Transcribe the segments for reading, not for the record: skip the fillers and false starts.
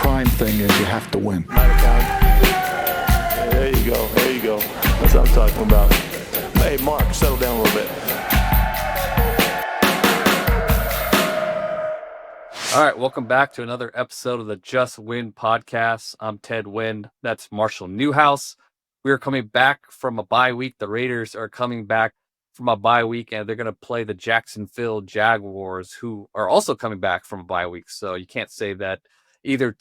prime thing is you have to win. There you go. There you go. That's what I'm talking about. Hey, Mark, settle down a little bit. All right, welcome back to another episode of the Just Win podcast. I'm Ted Wynn. That's Marshall Newhouse. We are coming back from a bye week. The Raiders are coming back from a bye week, and they're going to play the Jacksonville Jaguars, who are also coming back from a bye week. So you can't say that either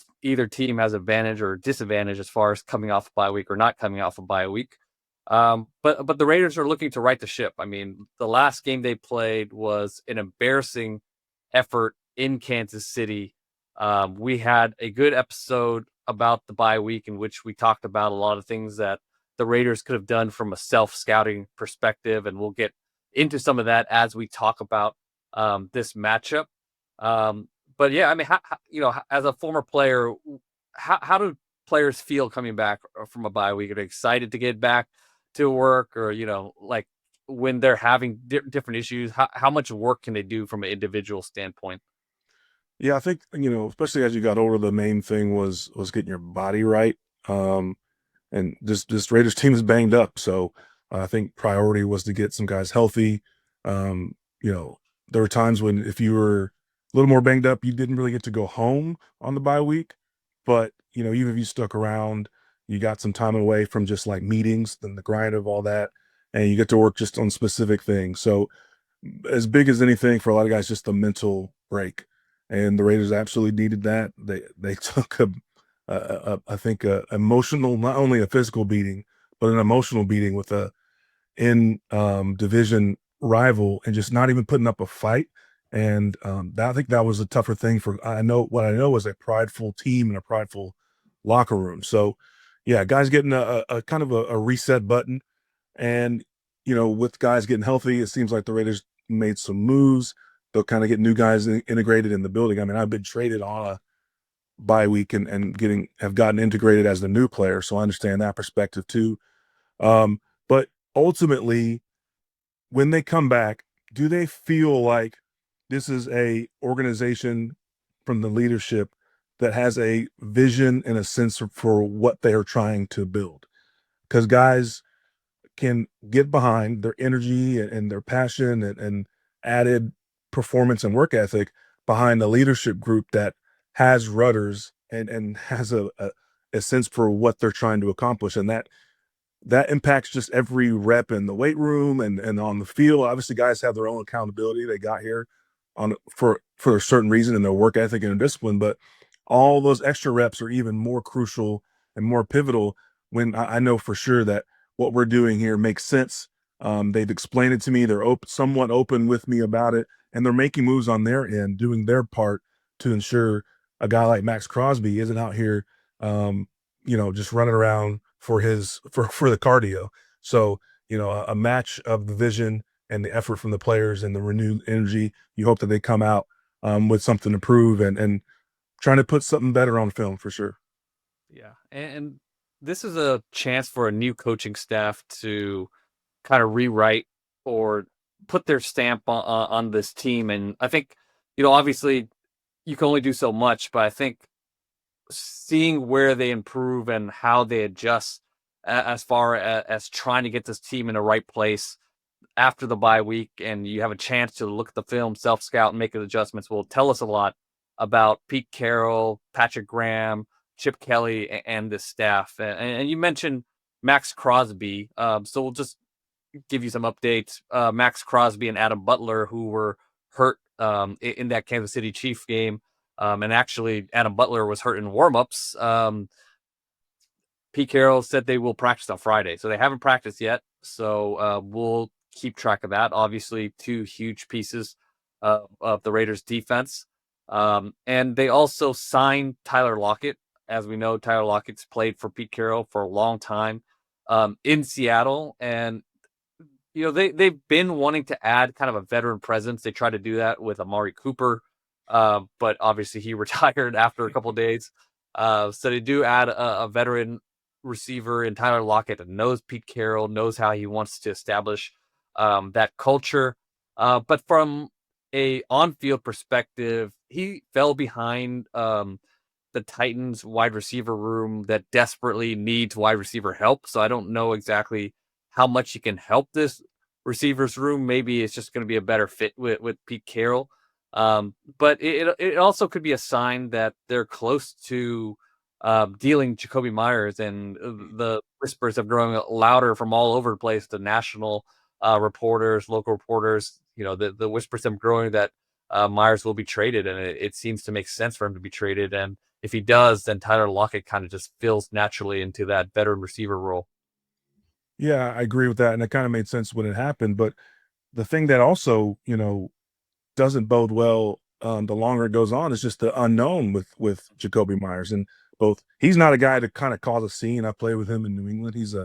team has advantage or disadvantage as far as coming off a bye week or not coming off a bye week. But the Raiders are looking to right the ship. I mean, the last game they played was an embarrassing effort in Kansas City. We had a good episode about the bye week in which we talked about a lot of things that the Raiders could have done from a self-scouting perspective, and we'll get into some of that as we talk about this matchup. But yeah, I mean, as a former player, how do players feel coming back from a bye week? Are they excited to get back to work, or like when they're having different issues? How much work can they do from an individual standpoint? Yeah, I think, especially as you got older, the main thing was getting your body right. And this Raiders team is banged up. So I think priority was to get some guys healthy. There were times when if you were a little more banged up, you didn't really get to go home on the bye week. But, even if you stuck around, you got some time away from just like meetings and the grind of all that. And you get to work just on specific things. So as big as anything for a lot of guys, just the mental break. And the Raiders absolutely needed that. They took I think emotional, not only a physical beating, but an emotional beating with a division rival and just not even putting up a fight. And I think that was a tougher thing I know was a prideful team and a prideful locker room. So yeah, guys getting a kind of a reset button. And, with guys getting healthy, it seems like the Raiders made some moves. They'll kind of get new guys integrated in the building. I mean, I've been traded on a bye week and have gotten integrated as the new player. So I understand that perspective too. But ultimately, when they come back, do they feel like this is a organization from the leadership that has a vision and a sense for what they are trying to build? Because guys can get behind their energy and their passion and added performance and work ethic behind a leadership group that has rudders and has a sense for what they're trying to accomplish. And that impacts just every rep in the weight room and on the field. Obviously, guys have their own accountability. They got here for a certain reason in their work ethic and their discipline, but all those extra reps are even more crucial and more pivotal when I know for sure that what we're doing here makes sense. They've explained it to me. They're somewhat open with me about it, and they're making moves on their end, doing their part to ensure a guy like Maxx Crosby isn't out here, just running around for the cardio. So, a match of the vision and the effort from the players and the renewed energy. You hope that they come out with something to prove and trying to put something better on film for sure. Yeah, and this is a chance for a new coaching staff to kind of rewrite or put their stamp on this team. And I think, obviously you can only do so much, but I think seeing where they improve and how they adjust as far as trying to get this team in the right place after the bye week, and you have a chance to look at the film, self-scout, and make adjustments will tell us a lot about Pete Carroll, Patrick Graham, Chip Kelly, and this staff. And you mentioned Maxx Crosby, so we'll just give you some updates. Maxx Crosby and Adam Butler, who were hurt in that Kansas City Chiefs game, and actually Adam Butler was hurt in warmups. Pete Carroll said they will practice on Friday, so they haven't practiced yet. So we'll keep track of that. Obviously, two huge pieces of the Raiders defense. And they also signed Tyler Lockett. As we know, Tyler Lockett's played for Pete Carroll for a long time in Seattle. And, they've been wanting to add kind of a veteran presence. They tried to do that with Amari Cooper, but obviously he retired after a couple of days. So they do add a veteran receiver in Tyler Lockett that knows Pete Carroll, knows how he wants to establish that culture. But from a on-field perspective, he fell behind the Titans wide receiver room that desperately needs wide receiver help. So I don't know exactly how much he can help this receivers room. Maybe it's just going to be a better fit with Pete Carroll. But it also could be a sign that they're close to dealing Jakobi Meyers, and the whispers have grown louder from all over the place. The national reporters, local reporters, the whispers have growing that Myers will be traded, and it seems to make sense for him to be traded. And if he does, then Tyler Lockett kind of just fills naturally into that veteran receiver role. Yeah, I agree with that, and it kind of made sense when it happened. But the thing that also, doesn't bode well the longer it goes on is just the unknown with Jakobi Meyers. And both, he's not a guy to kind of cause a scene. I played with him in New England. He's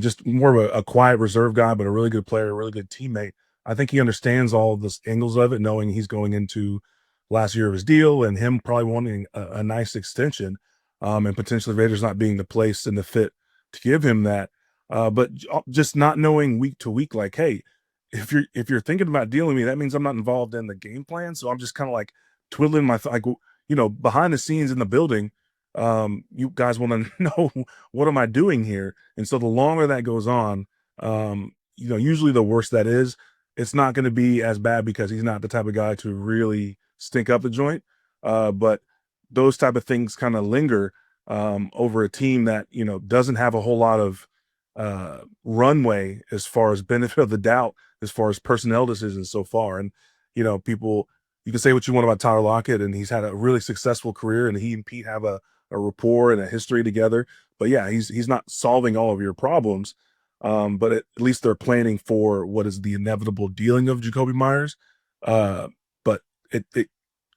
just more of a quiet, reserve guy, but a really good player, a really good teammate. I think he understands all of the angles of it, knowing he's going into last year of his deal and him probably wanting a nice extension, and potentially Raiders not being the place and the fit to give him that. But just not knowing week to week, like, hey, if you're thinking about dealing with me, that means I'm not involved in the game plan. So I'm just kind of like twiddling my behind the scenes in the building. You guys want to know what am I doing here? And so the longer that goes on, usually the worse that is. It's not going to be as bad because he's not the type of guy to really stink up the joint. But those type of things kind of linger over a team that doesn't have a whole lot of runway as far as benefit of the doubt, as far as personnel decisions so far. And people, you can say what you want about Tyler Lockett, and he's had a really successful career, and he and Pete have a rapport and a history together. But yeah, he's not solving all of your problems. But at least they're planning for what is the inevitable dealing of Jakobi Meyers. But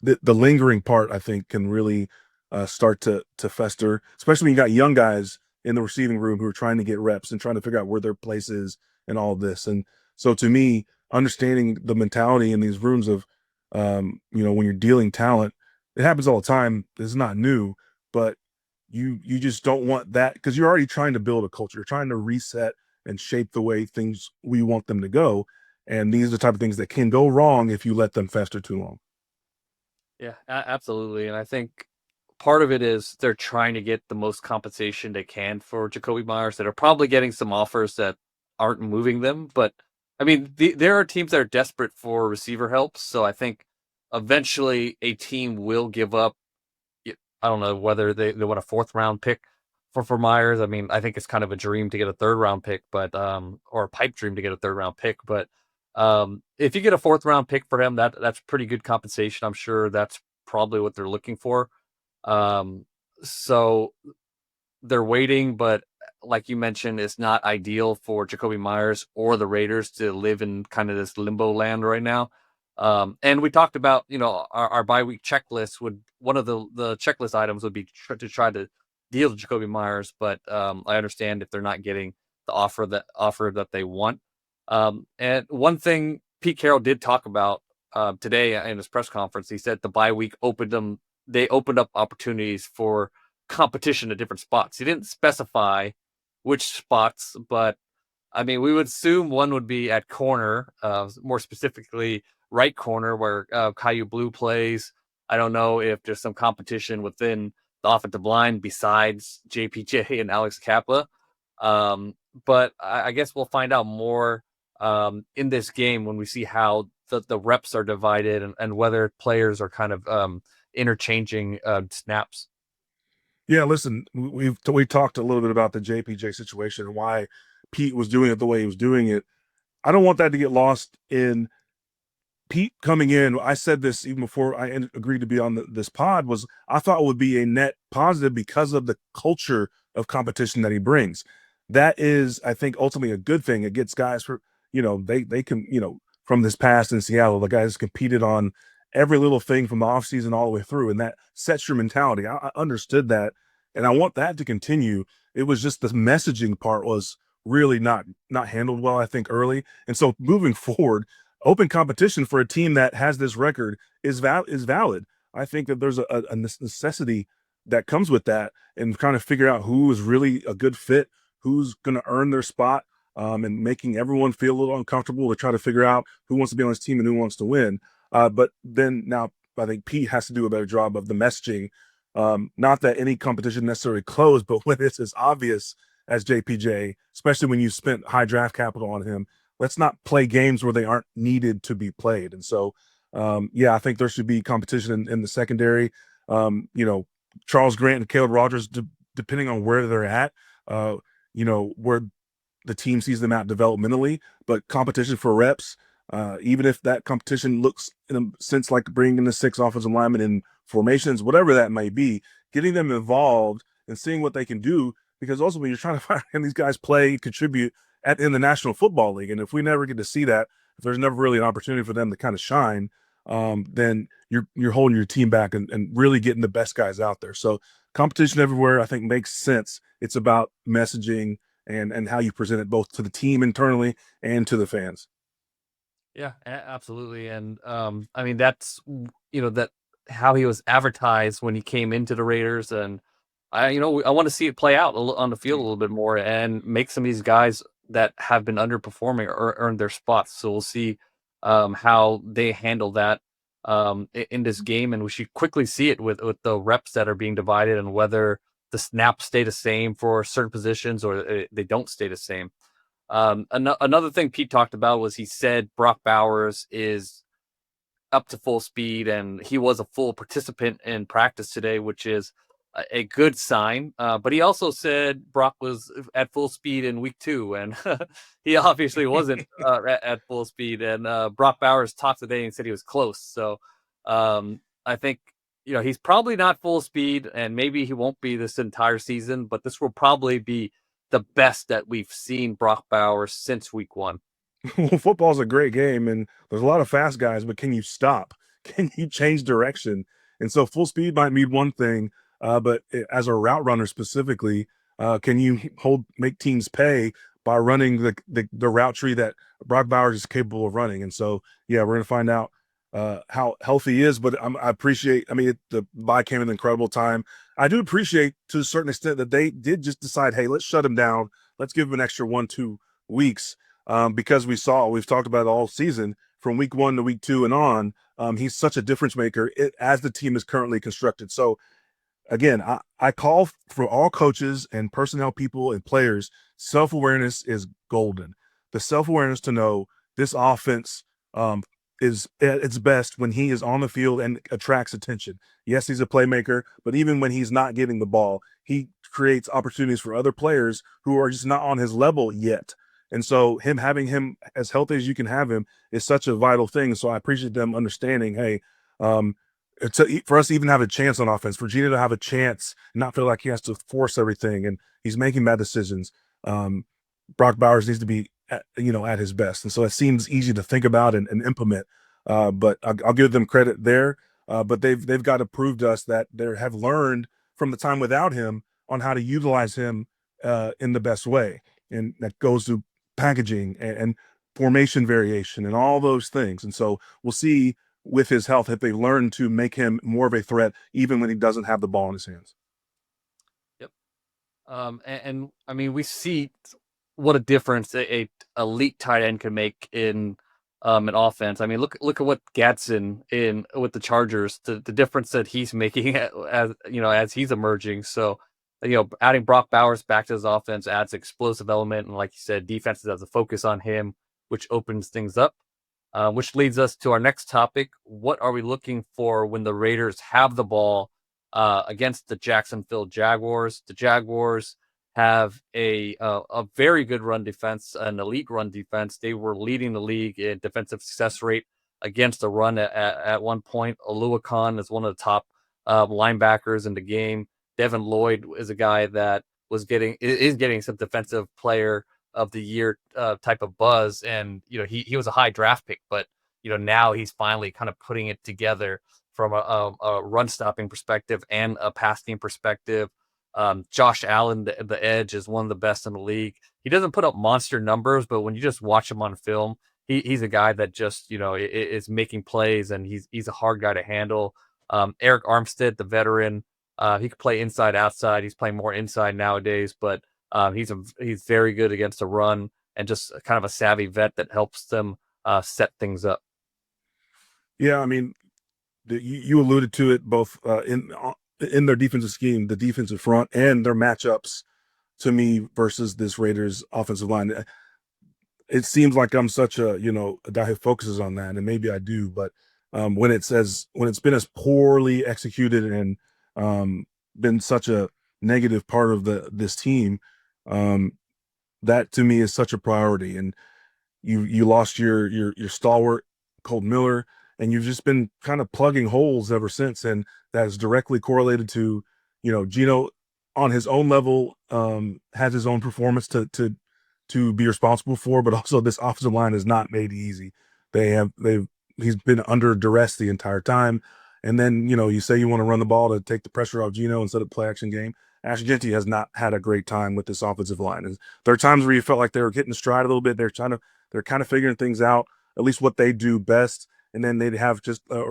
the lingering part, I think, can really start to fester, especially when you got young guys in the receiving room who are trying to get reps and trying to figure out where their place is and all of this. And so to me, understanding the mentality in these rooms of, when you're dealing talent, it happens all the time. It's not new, but you just don't want that because you're already trying to build a culture. You're trying to reset and shape the way we want them to go. And these are the type of things that can go wrong if you let them fester too long. Yeah, absolutely. And I think part of it is they're trying to get the most compensation they can for Jakobi Meyers. That are probably getting some offers that aren't moving them. But I mean, there are teams that are desperate for receiver help. So I think eventually a team will give up. I don't know whether they want a fourth round pick for Myers. I mean, I think it's kind of a dream to get a third round pick, but or a pipe dream to get a third round pick. But if you get a fourth round pick for him, that's pretty good compensation. I'm sure that's probably what they're looking for. So they're waiting, but like you mentioned, it's not ideal for Jakobi Meyers or the Raiders to live in kind of this limbo land right now. And we talked about, our bye week checklist one of the checklist items would be to try to deal to Jakobi Meyers, but I understand if they're not getting the offer that they want. And one thing Pete Carroll did talk about today in his press conference, he said the bye week they opened up opportunities for competition at different spots. He didn't specify which spots, but I mean, we would assume one would be at corner, more specifically right corner where Caillou Blue plays. I don't know if there's some competition within the offensive line besides JPJ and Alex Kappa. But I guess we'll find out more in this game when we see how the reps are divided and whether players are kind of interchanging snaps. Yeah, listen, we talked a little bit about the JPJ situation and why Pete was doing it the way he was doing it. I don't want that to get lost in Pete coming in. I said this even before I agreed to be on this pod, was I thought it would be a net positive because of the culture of competition that he brings. That is, I think, ultimately a good thing. It gets guys they can, from this past in Seattle, the guys competed on every little thing from the offseason all the way through, and that sets your mentality. I understood that, and I want that to continue. It was just the messaging part was really not handled well, I think, early. And so moving forward, open competition for a team that has this record is valid. I think that there's a necessity that comes with that, and kind of figure out who is really a good fit, who's going to earn their spot, and making everyone feel a little uncomfortable to try to figure out who wants to be on this team and who wants to win. But then now I think Pete has to do a better job of the messaging Not that any competition necessarily closed, but when it's as obvious as JPJ, especially when you spent high draft capital on him, let's not play games where they aren't needed to be played. And so, I think there should be competition in the secondary. Charles Grant and Caleb Rogers, depending on where they're at, where the team sees them at developmentally, but competition for reps, even if that competition looks in a sense like bringing the 6 offensive linemen in formations, whatever that may be, getting them involved and seeing what they can do, because also when you're trying to find these guys play, contribute in the National Football League, and if we never get to see that, if there's never really an opportunity for them to kind of shine, then you're holding your team back and really getting the best guys out there. So competition everywhere, I think, makes sense. It's about messaging and how you present it both to the team internally and to the fans. Yeah, absolutely. And I mean, that's that how he was advertised when he came into the Raiders, and I want to see it play out on the field a little bit more and make some of these guys that have been underperforming or earn their spots. So we'll see how they handle that in this game, and we should quickly see it with the reps that are being divided and whether the snaps stay the same for certain positions or they don't stay the same. Another thing Pete talked about was he said Brock Bowers is up to full speed, and he was a full participant in practice today, which is a good sign. But he also said Brock was at full speed in week 2, and he obviously wasn't at full speed. And Brock Bowers talked today and said he was close. So I think he's probably not full speed, and maybe he won't be this entire season. But this will probably be the best that we've seen Brock Bowers since week 1. Well, football's a great game, and there's a lot of fast guys, but can you stop? Can you change direction? And so full speed might mean one thing, but as a route runner specifically, can you make teams pay by running the route tree that Brock Bowers is capable of running? And so, we're going to find out how healthy he is, but I appreciate, the bye came in an incredible time. I do appreciate to a certain extent that they did just decide, hey, let's shut him down. Let's give him an extra 1-2 weeks. Because we've talked about it all season from week 1 to week 2 and on. He's such a difference maker as the team is currently constructed. So again, I call for all coaches and personnel people and players, self-awareness is golden. The self-awareness to know this offense is at its best when he is on the field and attracts attention. Yes, he's a playmaker, but even when he's not getting the ball, he creates opportunities for other players who are just not on his level yet. And so having him as healthy as you can have him is such a vital thing. So I appreciate them understanding, hey, for us to even have a chance on offense, for Gino to have a chance, and not feel like he has to force everything and he's making bad decisions. Brock Bowers needs to be at his best. And so it seems easy to think about and implement. But I'll give them credit there. But they've got to prove to us that they have learned from the time without him on how to utilize him in the best way. And that goes to packaging and formation variation and all those things. And so we'll see with his health if they learn to make him more of a threat even when he doesn't have the ball in his hands. Yep. And I mean, we see what a difference a elite tight end can make in an offense. I mean, look at what Gadsden in with the Chargers, the difference that he's making as he's emerging. So adding Brock Bowers back to his offense adds explosive element. And like you said, defenses has a focus on him, which opens things up, which leads us to our next topic. What are we looking for when the Raiders have the ball against the Jacksonville Jaguars? The Jaguars have a very good run defense, an elite run defense. They were leading the league in defensive success rate against the run at one point. Oluokun is one of the top linebackers in the game. Devin Lloyd is a guy that is getting some defensive player of the year type of buzz. And, he was a high draft pick, but, now he's finally kind of putting it together from a run stopping perspective and a passing perspective. Josh Allen, the edge, is one of the best in the league. He doesn't put up monster numbers, but when you just watch him on film, he's a guy that just, is making plays, and he's a hard guy to handle. Eric Armstead, the veteran, he could play inside, outside. He's playing more inside nowadays, but he's very good against the run and just kind of a savvy vet that helps them set things up. Yeah, I mean, you alluded to it both in in their defensive scheme, the defensive front and their matchups to me versus this Raiders offensive line. It seems like I'm such a guy who focuses on that, and maybe I do, but when it's been as poorly executed and been such a negative part of this team, that to me is such a priority. And you lost your stalwart Colt Miller, and you've just been kind of plugging holes ever since, and that is directly correlated to Geno on his own level has his own performance to be responsible for, but also this offensive line is not made easy. He's been under duress the entire time. And then, you say you want to run the ball to take the pressure off Geno instead of play action game. Ashton Jeanty has not had a great time with this offensive line. And there are times where you felt like they were getting stride a little bit. They're kind of figuring things out, at least what they do best. And then they'd have just a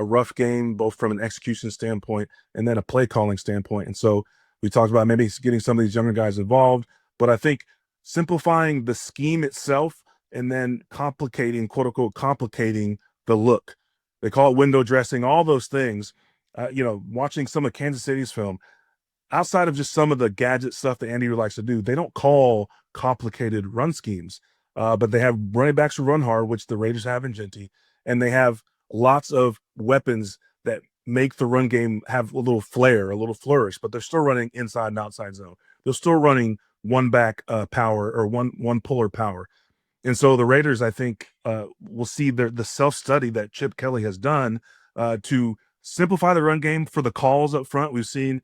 rough game, both from an execution standpoint and then a play calling standpoint. And so we talked about maybe getting some of these younger guys involved, but I think simplifying the scheme itself and then quote unquote, complicating the look. They call it window dressing, all those things. Watching some of Kansas City's film, outside of just some of the gadget stuff that Andy likes to do, they don't call complicated run schemes, but they have running backs who run hard, which the Raiders have in Jeanty, and they have lots of weapons that make the run game have a little flair, a little flourish, but they're still running inside and outside zone. They're still running one back power or one puller power. And so the Raiders, I think, will see the self-study that Chip Kelly has done to simplify the run game for the calls up front. We've seen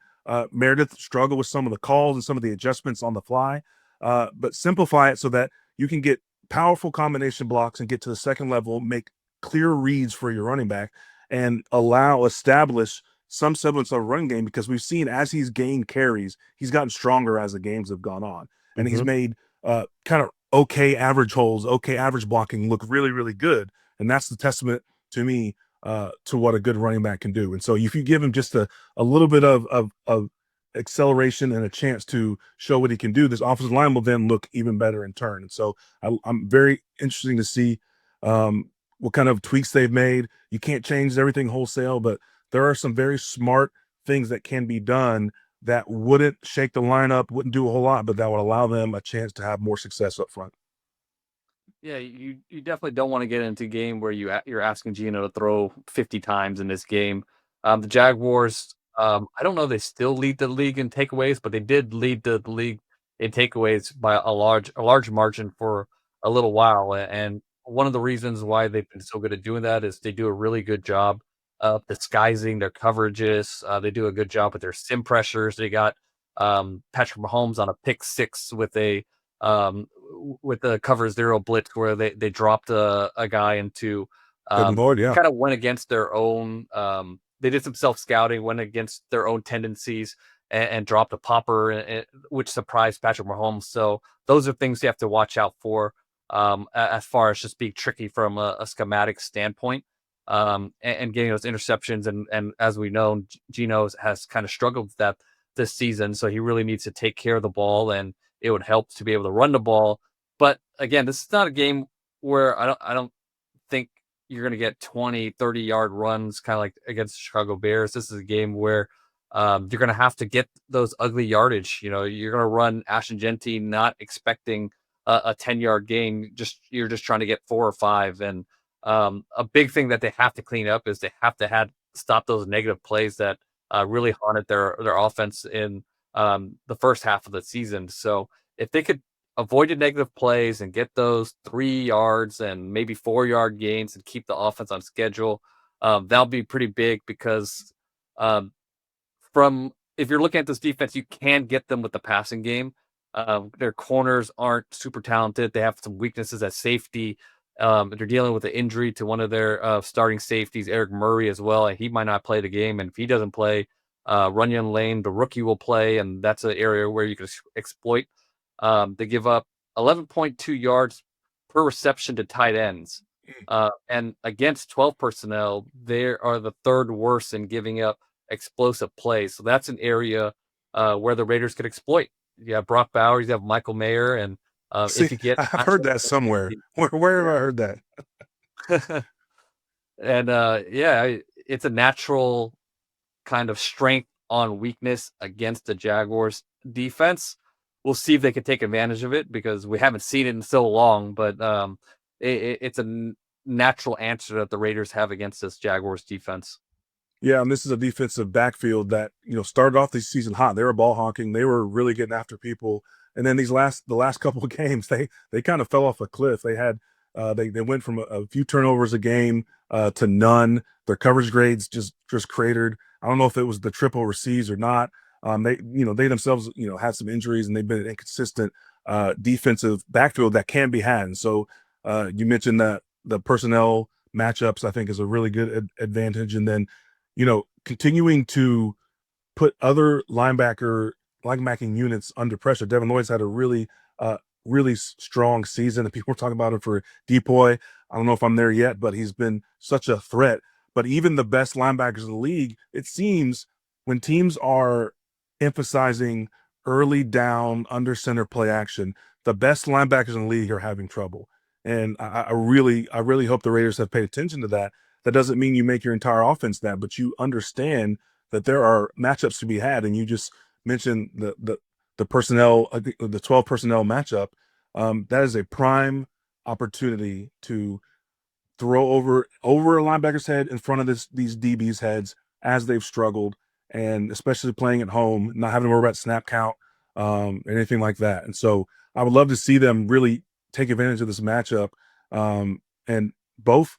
Meredith struggle with some of the calls and some of the adjustments on the fly, but simplify it so that you can get powerful combination blocks and get to the second level, make clear reads for your running back, and establish some semblance of a run game, because we've seen as he's gained carries, he's gotten stronger as the games have gone on. And he's made kind of okay average holes, okay average blocking look really, really good. And that's the testament to me to what a good running back can do. And so if you give him just a little bit of acceleration and a chance to show what he can do, this offensive line will then look even better in turn. And so I'm very interesting to see what kind of tweaks they've made. You can't change everything wholesale, but there are some very smart things that can be done that wouldn't shake the lineup, wouldn't do a whole lot, but that would allow them a chance to have more success up front. Yeah, you definitely don't want to get into a game where you're asking Geno to throw 50 times in this game. The Jaguars, I don't know if they still lead the league in takeaways, but they did lead the league in takeaways by a large margin for a little while. And one of the reasons why they've been so good at doing that is they do a really good job of disguising their coverages. They do a good job with their sim pressures. They got Patrick Mahomes on a pick six with the cover zero blitz where they dropped a guy into Good Lord, yeah. kind of went against their own they did some self-scouting, went against their own tendencies and dropped a popper, which surprised Patrick Mahomes. So those are things you have to watch out for as far as just being tricky from a schematic standpoint. And getting those interceptions. And as we know, Geno has kind of struggled with that this season. So he really needs to take care of the ball, and it would help to be able to run the ball. But again, this is not a game where I don't think you're going to get 20, 30-yard runs kind of like against the Chicago Bears. This is a game where you're going to have to get those ugly yardage. You're going to run Ashton Jeanty not expecting a 10-yard gain. You're just trying to get 4 or 5. And a big thing that they have to clean up is they have to stop those negative plays that really haunted their offense in the first half of the season. So if they could avoid the negative plays and get those 3 yards and maybe 4-yard gains and keep the offense on schedule, that'll be pretty big, because if you're looking at this defense, you can get them with the passing game. Their corners aren't super talented. They have some weaknesses at safety. They're dealing with an injury to one of their starting safeties, Eric Murray, as well. And he might not play the game. And if he doesn't play, Runyon Lane, the rookie, will play. And that's an area where you can exploit. They give up 11.2 yards per reception to tight ends. And against 12 personnel, they are the third worst in giving up explosive plays. So that's an area where the Raiders could exploit. You have Brock Bowers, you have Michael Mayer, and if you get, I've heard that somewhere. Where have I heard that? And it's a natural kind of strength on weakness against the Jaguars defense. We'll see if they can take advantage of it because we haven't seen it in so long. But it's a natural answer that the Raiders have against this Jaguars defense. Yeah, and this is a defensive backfield that, started off this season hot. They were ball hawking. They were really getting after people. And then the last couple of games, they kind of fell off a cliff. They had they went from a few turnovers a game to none. Their coverage grades just cratered. I don't know if it was the triple receives or not. They themselves, had some injuries, and they've been an inconsistent defensive backfield that can be had. And so you mentioned that the personnel matchups, I think, is a really good advantage. And then, continuing to put other linebacking units under pressure. Devin Lloyd's had a really strong season, and people were talking about him for Depoy. I don't know if I'm there yet, but he's been such a threat. But even the best linebackers in the league, it seems, when teams are emphasizing early down under center play action, the best linebackers in the league are having trouble. And I really hope the Raiders have paid attention to that. That doesn't mean you make your entire offense that, but you understand that there are matchups to be had. And you just mentioned the personnel, the 12 personnel matchup. That is a prime opportunity to throw over a linebacker's head in front of these DBs' heads as they've struggled, and especially playing at home, not having to worry about snap count, anything like that. And so I would love to see them really take advantage of this matchup, and both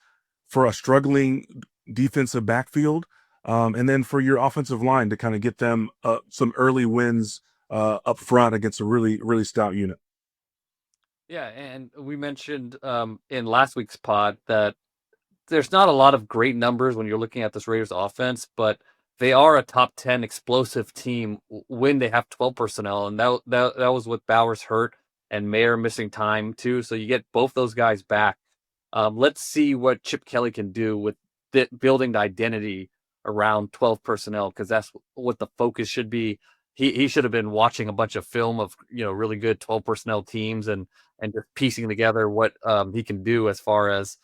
for a struggling defensive backfield, and then for your offensive line to kind of get them some early wins up front against a really, really stout unit. Yeah, and we mentioned in last week's pod that there's not a lot of great numbers when you're looking at this Raiders offense, but they are a top 10 explosive team when they have 12 personnel, and that was with Bowers hurt and Mayer missing time too. So you get both those guys back. Let's see what Chip Kelly can do with building the identity around 12 personnel, because that's what the focus should be. He should have been watching a bunch of film of really good 12 personnel teams and just piecing together what he can do as far as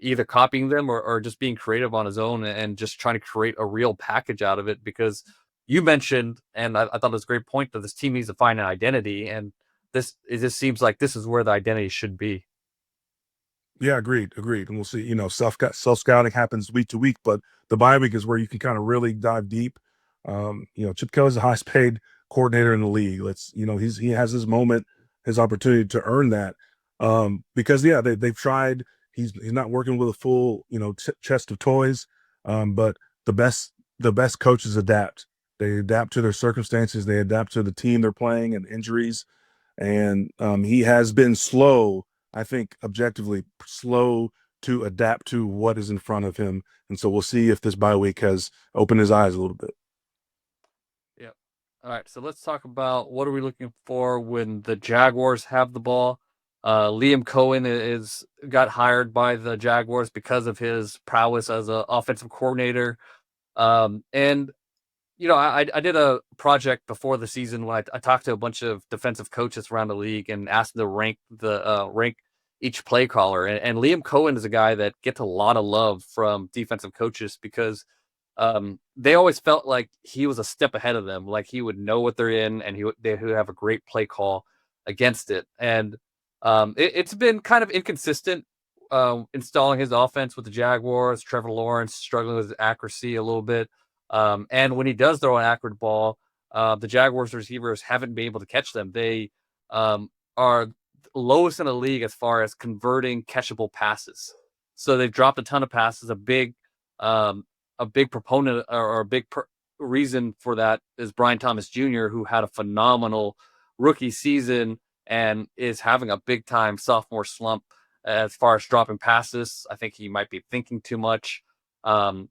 either copying them or just being creative on his own and just trying to create a real package out of it. Because you mentioned, and I thought it was a great point, that this team needs to find an identity, and it just seems like this is where the identity should be. Yeah, agreed. And we'll see, self-scouting happens week to week, but the bye week is where you can kind of really dive deep. Chip Kelly's the highest paid coordinator in the league. He has his moment, his opportunity to earn that. Because they've tried. He's not working with a full, chest of toys. But the best coaches adapt. They adapt to their circumstances. They adapt to the team they're playing and injuries. And he has been slow, I think, objectively slow to adapt to what is in front of him. And so we'll see if this bye week has opened his eyes a little bit. Yeah. All right. So let's talk about what are we looking for when the Jaguars have the ball. Liam Cohen got hired by the Jaguars because of his prowess as an offensive coordinator. And I did a project before the season when I talked to a bunch of defensive coaches around the league and asked them to rank each play caller. And Liam Cohen is a guy that gets a lot of love from defensive coaches because they always felt like he was a step ahead of them. Like he would know what they're in, and they would have a great play call against it. And it's been kind of inconsistent installing his offense with the Jaguars. Trevor Lawrence struggling with his accuracy a little bit. And when he does throw an accurate ball, the Jaguars receivers haven't been able to catch them. They are lowest in the league as far as converting catchable passes. So they've dropped a ton of passes. A big proponent or a big reason for that is Brian Thomas Jr., who had a phenomenal rookie season and is having a big time sophomore slump as far as dropping passes. I think he might be thinking too much. The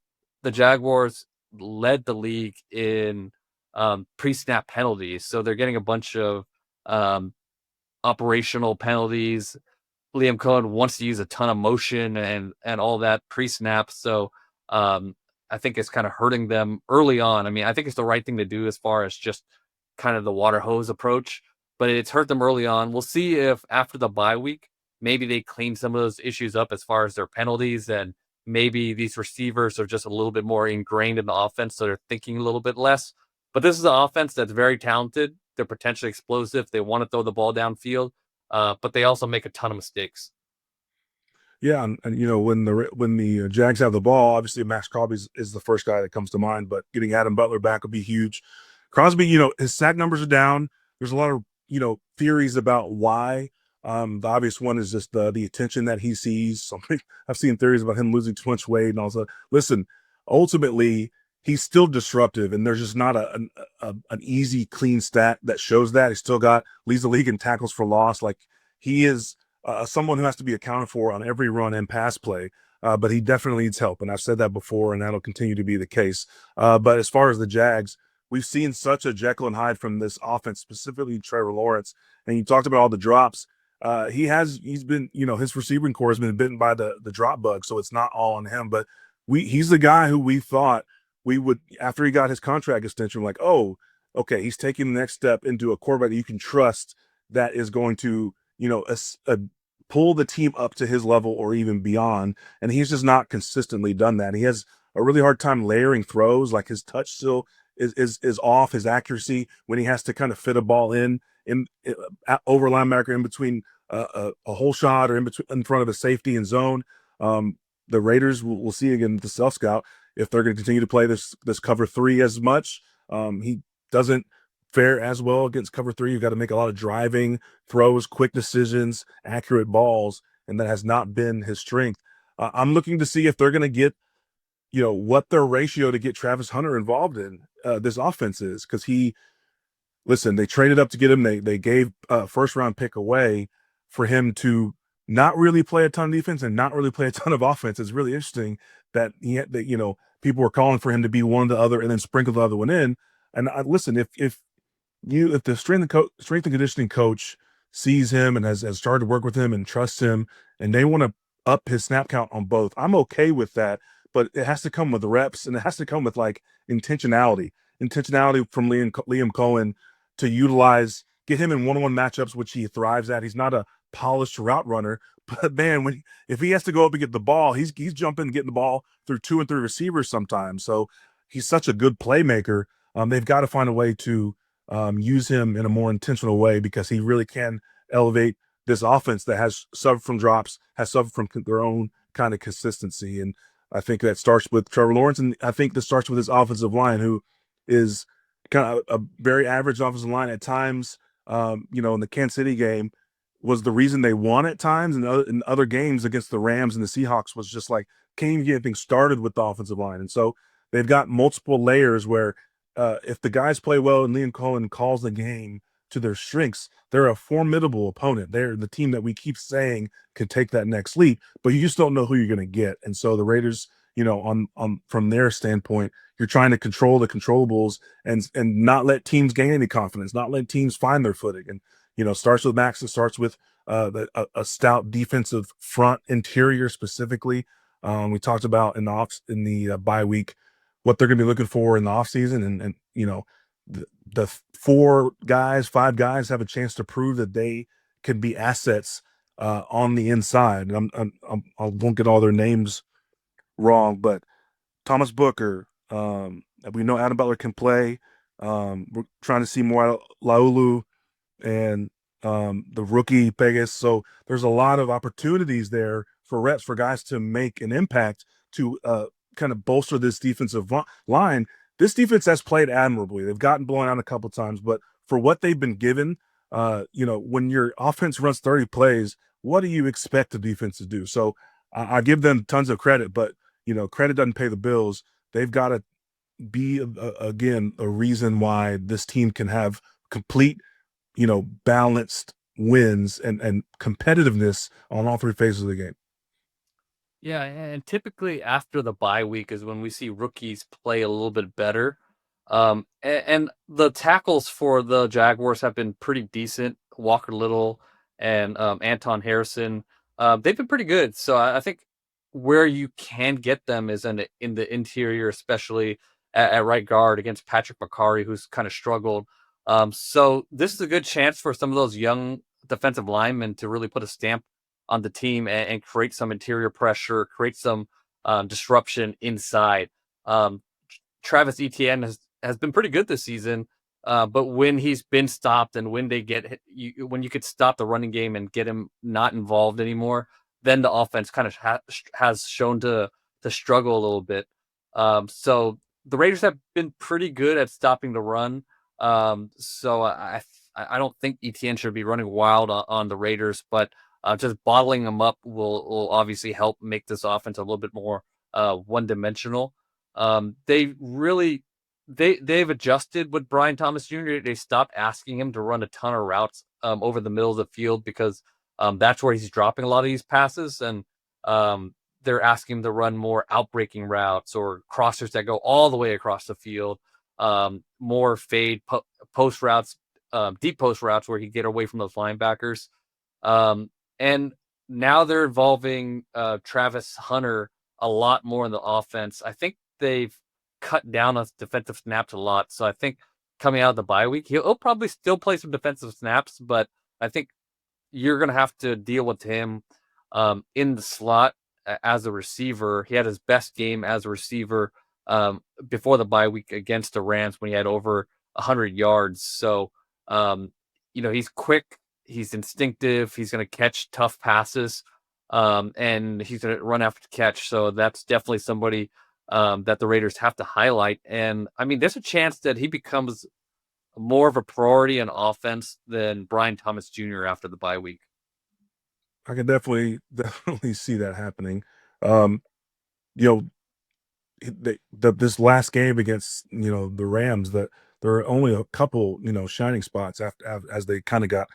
Jaguars led the league in pre-snap penalties, so they're getting a bunch of operational penalties. Liam Cohen wants to use a ton of motion and all that pre-snap, so I think it's kind of hurting them early on. I mean, I think it's the right thing to do as far as just kind of the water hose approach, but it's hurt them early on. We'll see if after the bye week, maybe they clean some of those issues up as far as their penalties and maybe these receivers are just a little bit more ingrained in the offense, so they're thinking a little bit less. But this is an offense that's very talented. They're potentially explosive. They want to throw the ball downfield, but they also make a ton of mistakes. Yeah, and when the Jags have the ball, obviously Maxx Crosby is the first guy that comes to mind, but getting Adam Butler back would be huge. Crosby, his sack numbers are down. There's a lot of theories about why. The obvious one is just the attention that he sees. I've seen theories about him losing too much weight and also. Listen, ultimately he's still disruptive, and there's just not an easy clean stat that shows that. He still leads the league in tackles for loss. Like he is someone who has to be accounted for on every run and pass play. But he definitely needs help, and I've said that before, and that'll continue to be the case. But as far as the Jags, we've seen such a Jekyll and Hyde from this offense, specifically Trevor Lawrence. And you talked about all the drops. He's been, his receiving core has been bitten by the drop bug, so it's not all on him. But he's the guy who we thought we would, after he got his contract extension, like, oh, okay, he's taking the next step into a quarterback that you can trust that is going to, pull the team up to his level or even beyond. And he's just not consistently done that. He has a really hard time layering throws. Like his touch still is off, his accuracy when he has to kind of fit a ball in over linebacker in between a whole shot or in front of a safety and zone. The Raiders will see again the self scout if they're going to continue to play this cover 3 as much. He doesn't fare as well against cover 3. You've got to make a lot of driving throws, quick decisions, accurate balls, and that has not been his strength. I'm looking to see if they're going to get, what their ratio to get Travis Hunter involved in this offense is, because they traded up to get him. They gave a first round pick away for him to not really play a ton of defense and not really play a ton of offense. It's really interesting that people were calling for him to be one or the other and then sprinkle the other one in. And listen, if the strength and conditioning coach sees him and has started to work with him and trusts him, and they want to up his snap count on both, I'm okay with that. But it has to come with reps, and it has to come with like intentionality from Liam Cohen to get him in one-on-one matchups, which he thrives at. He's not a polished route runner, but man, if he has to go up and get the ball, he's jumping, getting the ball through 2 and 3 receivers sometimes. So he's such a good playmaker. They've got to find a way to use him in a more intentional way, because he really can elevate this offense that has suffered from drops, has suffered from their own kind of consistency. And I think that starts with Trevor Lawrence, and I think this starts with his offensive line, who is kind of a very average offensive line at times. In the Kansas City game was the reason they won at times, and in other games against the Rams and the Seahawks was just like can't even get anything started with the offensive line. And so they've got multiple layers where if the guys play well and Liam Cohen calls the game to their strengths, they're a formidable opponent. They're the team that we keep saying could take that next leap, but you just don't know who you're going to get. And so the Raiders, on from their standpoint, you're trying to control the controllables and not let teams gain any confidence, not let teams find their footing. And starts with Max. It starts with a stout defensive front interior specifically. We talked about in the bye week what they're going to be looking for in the offseason, and the 5 guys have a chance to prove that they can be assets on the inside. And I won't get all their names wrong, but Thomas Booker, we know Adam Butler can play. We're trying to see more out of Laulu and the rookie Pegas. So there's a lot of opportunities there for reps for guys to make an impact to kind of bolster this defensive line. This defense has played admirably. They've gotten blown out a couple times, but for what they've been given, when your offense runs 30 plays, what do you expect the defense to do? So I give them tons of credit, but credit doesn't pay the bills. They've got to be again a reason why this team can have complete, balanced wins and competitiveness on all 3 phases of the game. Yeah, and typically after the bye week is when we see rookies play a little bit better. And the tackles for the Jaguars have been pretty decent. Walker Little and Anton Harrison, they've been pretty good. So I think where you can get them is in the interior, especially at right guard against Patrick McCarry, who's kind of struggled. So this is a good chance for some of those young defensive linemen to really put a stamp on the team and create some interior pressure, create some disruption inside. Um, Travis Etienne has been pretty good this season, but when he's been stopped and when they get when you could stop the running game and get him not involved anymore, then the offense kind of has shown to struggle a little bit. So the Raiders have been pretty good at stopping the run. So I don't think Etienne should be running wild on the Raiders, but just bottling them up will obviously help make this offense a little bit more one dimensional. They really they've adjusted with Brian Thomas Jr. They stopped asking him to run a ton of routes over the middle of the field because that's where he's dropping a lot of these passes, and they're asking him to run more outbreaking routes or crossers that go all the way across the field, more fade post routes, deep post routes where he get away from those linebackers. And now they're involving Travis Hunter a lot more in the offense. I think they've cut down on defensive snaps a lot. So I think coming out of the bye week, he'll probably still play some defensive snaps, but I think you're going to have to deal with him in the slot as a receiver. He had his best game as a receiver before the bye week against the Rams when he had over 100 yards. So, he's quick, he's instinctive, he's going to catch tough passes, and he's going to run after catch. So that's definitely somebody that the Raiders have to highlight. And I mean, there's a chance that he becomes more of a priority in offense than Brian Thomas Jr. after the bye week. I can definitely see that happening. Um, you know, this last game against the Rams, that there are only a couple shining spots after as they kind of got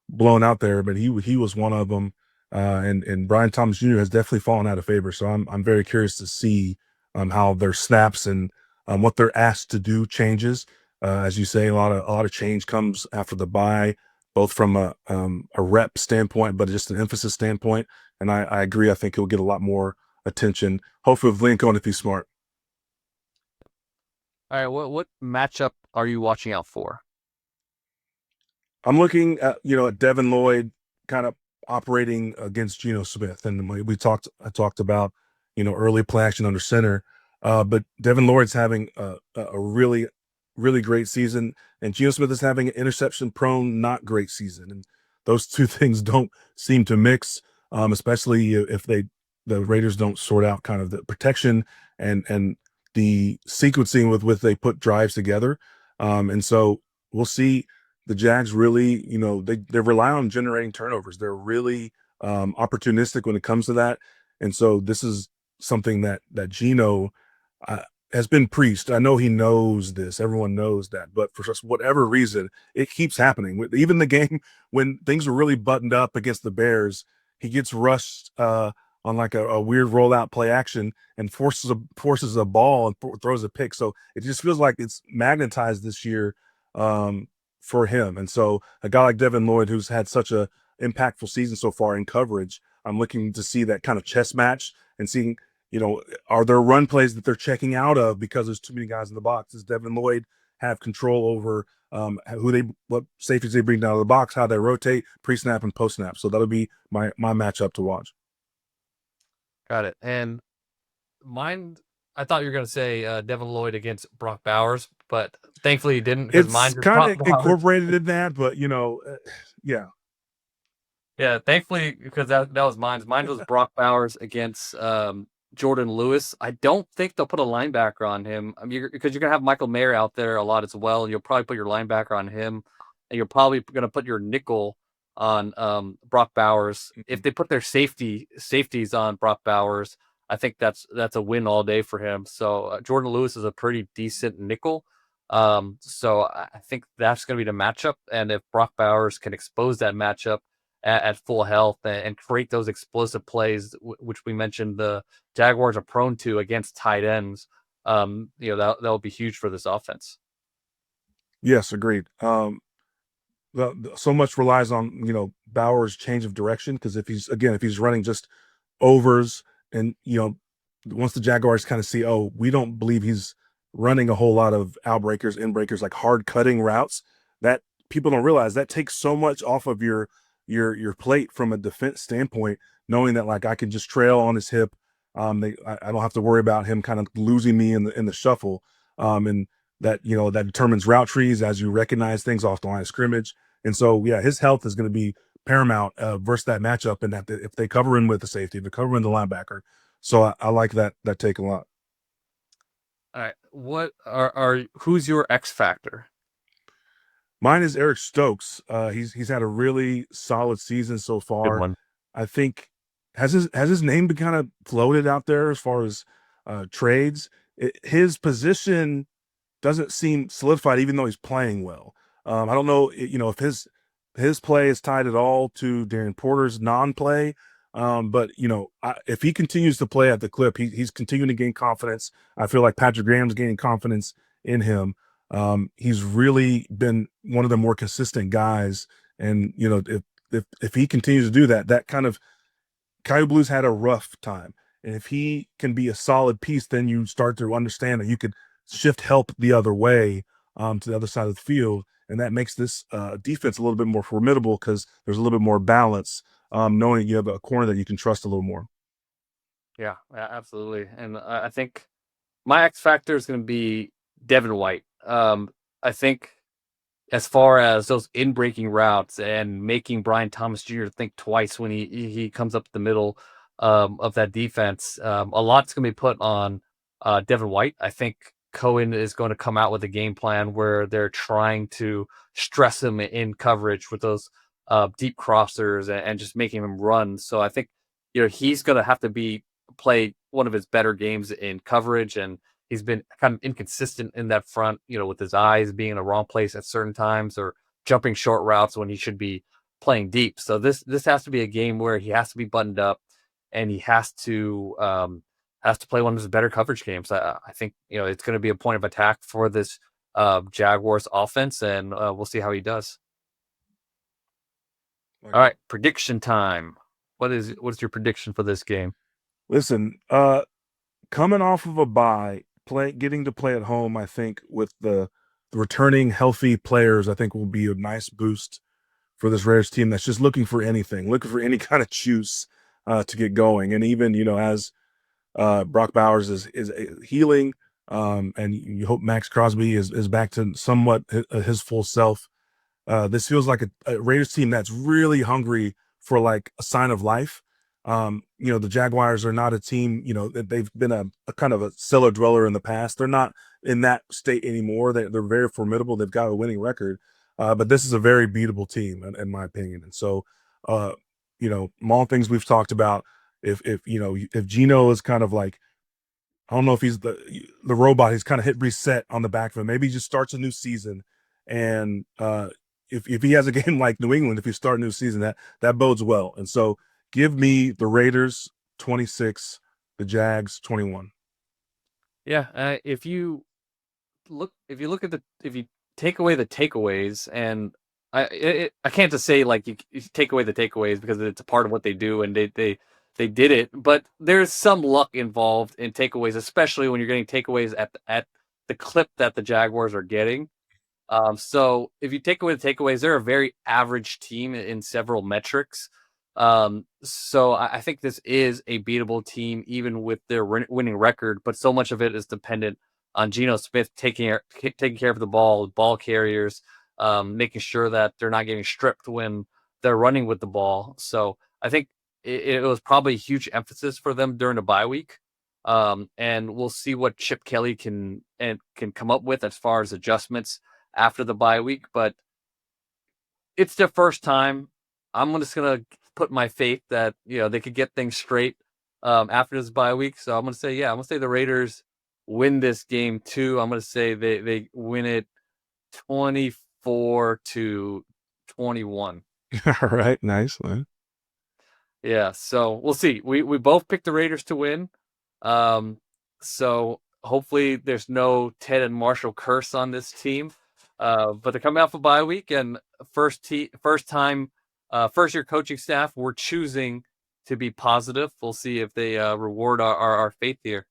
blown out there, but he was one of them. And Brian Thomas Jr. has definitely fallen out of favor. So I'm very curious to see how their snaps and what they're asked to do changes. As you say, a lot of change comes after the bye, both from a rep standpoint, but just an emphasis standpoint. And I agree. I think he'll get a lot more attention. Hopefully with Lincoln if he's smart. All right, what matchup are you watching out for? I'm looking at at Devin Lloyd kind of operating against Geno Smith, and I talked about early play action under center, but Devin Lloyd's having a really great season, and Geno Smith is having an interception prone not great season, and those two things don't seem to mix, especially if the Raiders don't sort out kind of the protection and the sequencing with which they put drives together, and so we'll see. The Jags really, they rely on generating turnovers. They're really opportunistic when it comes to that. And so this is something that Geno has been preached. I know he knows this. Everyone knows that. But for just whatever reason, it keeps happening. Even the game when things were really buttoned up against the Bears, he gets rushed on like a weird rollout play action and forces a ball and throws a pick. So it just feels like it's magnetized this year for him. And so a guy like Devin Lloyd, who's had such a impactful season so far in coverage, I'm looking to see that kind of chess match and seeing, are there run plays that they're checking out of because there's too many guys in the box? Does Devin Lloyd have control over what safeties they bring down to the box, how they rotate pre-snap and post-snap? So that'll be my matchup to watch. Got it. And mine, I thought you were going to say Devin Lloyd against Brock Bowers, but thankfully you didn't. It's mine kind of incorporated in that, but yeah. Yeah, thankfully, because that was mine. Mine was Brock Bowers against Jordan Lewis. I don't think they'll put a linebacker on him. I mean, because you're going to have Michael Mayer out there a lot as well. You'll probably put your linebacker on him, and you're probably going to put your nickel on Brock Bowers. If they put their safeties on Brock Bowers, I think that's a win all day for him. So Jordan Lewis is a pretty decent nickel. So I think that's going to be the matchup. And if Brock Bowers can expose that matchup at full health and create those explosive plays, which we mentioned the Jaguars are prone to against tight ends, that will be huge for this offense. Yes, agreed. So much relies on Bauer's change of direction, because if he's running just overs and once the Jaguars kind of see, oh, we don't believe he's running a whole lot of outbreakers, inbreakers, like hard cutting routes, that people don't realize that takes so much off of your plate from a defense standpoint, knowing that like I can just trail on his hip, I don't have to worry about him kind of losing me in the shuffle. And that, that determines route trees as you recognize things off the line of scrimmage. And so, yeah, his health is going to be paramount versus that matchup. And that if they cover in with the safety, if they cover in the linebacker. So I like that take a lot. All right. What who's your X factor? Mine is Eric Stokes. He's had a really solid season so Good far. one. I think has his name been kind of floated out there as far as trades. His position doesn't seem solidified, even though he's playing well. I don't know, if his play is tied at all to Darren Porter's non-play. But if he continues to play at the clip, he's continuing to gain confidence. I feel like Patrick Graham's gaining confidence in him. He's really been one of the more consistent guys, and if he continues to do that, that kind of Coyote Blues had a rough time, and if he can be a solid piece, then you start to understand that you could shift help the other way to the other side of the field, and that makes this defense a little bit more formidable because there's a little bit more balance, knowing you have a corner that you can trust a little more. Yeah, absolutely. And I think my X factor is going to be Devin White. I think as far as those in-breaking routes and making Brian Thomas Jr. think twice when he comes up the middle of that defense, a lot's going to be put on Devin White. I think Cohen is going to come out with a game plan where they're trying to stress him in coverage with those deep crossers and just making him run. So I think he's going to have to play one of his better games in coverage, and he's been kind of inconsistent in that front, with his eyes being in the wrong place at certain times or jumping short routes when he should be playing deep. So this has to be a game where he has to be buttoned up and he has to play one of his better coverage games. I think, it's going to be a point of attack for this Jaguars offense, and we'll see how he does. Okay. All right, prediction time. What's your prediction for this game? Listen, coming off of a bye, getting to play at home, I think with the returning healthy players, I think will be a nice boost for this Raiders team that's just looking for any kind of juice to get going. And even, as Brock Bowers is healing, and you hope Maxx Crosby is back to somewhat his full self. This feels like a Raiders team that's really hungry for like a sign of life. The Jaguars are not a team, that they've been a kind of a cellar dweller in the past. They're not in that state anymore. They're very formidable. They've got a winning record, but this is a very beatable team in my opinion. And so, all things we've talked about, if Geno is kind of like, I don't know if he's the robot, he's kind of hit reset on the back of him. Maybe he just starts a new season. And if he has a game like New England, if you start a new season, that bodes well. And so give me the Raiders 26, the Jags 21. Yeah, if you take away the takeaways, and I can't just say like you take away the takeaways because it's a part of what they do, and they did it, but there's some luck involved in takeaways, especially when you're getting takeaways at the clip that the Jaguars are getting. So if you take away the takeaways, they're a very average team in several metrics. So I think this is a beatable team, even with their winning record, but so much of it is dependent on Geno Smith taking care of the ball carriers, making sure that they're not getting stripped when they're running with the ball. So I think it was probably a huge emphasis for them during the bye week. And we'll see what Chip Kelly can come up with as far as adjustments after the bye week, but it's their first time. I'm just going to put my faith that, they could get things straight after this bye week. So I'm going to say the Raiders win this game too. I'm going to say they win it 24-21. All right. Nice, man. Yeah. So we'll see. We both picked the Raiders to win. So hopefully there's no Ted and Marshall curse on this team. But they're coming off a bye week, and first year coaching staff, we're choosing to be positive. We'll see if they reward our faith here.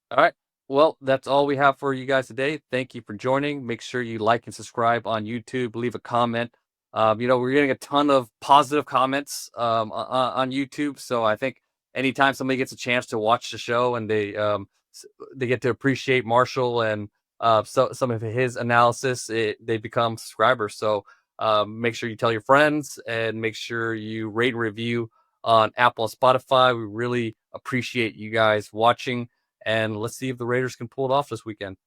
All right. Well, that's all we have for you guys today. Thank you for joining. Make sure you like and subscribe on YouTube. Leave a comment We're getting a ton of positive comments on YouTube. So I think anytime somebody gets a chance to watch the show and they get to appreciate Marshall and some of his analysis, they become subscribers. So make sure you tell your friends and make sure you rate and review on Apple and Spotify. We really appreciate you guys watching, and let's see if the Raiders can pull it off this weekend.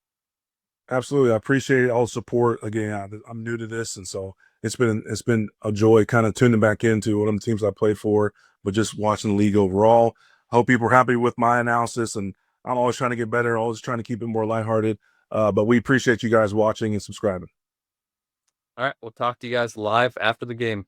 Absolutely. I appreciate all the support. Again, I'm new to this, and so it's been a joy kind of tuning back into one of the teams I played for, but just watching the league overall. I hope people are happy with my analysis, and I'm always trying to get better, always trying to keep it more lighthearted. But we appreciate you guys watching and subscribing. All right, we'll talk to you guys live after the game.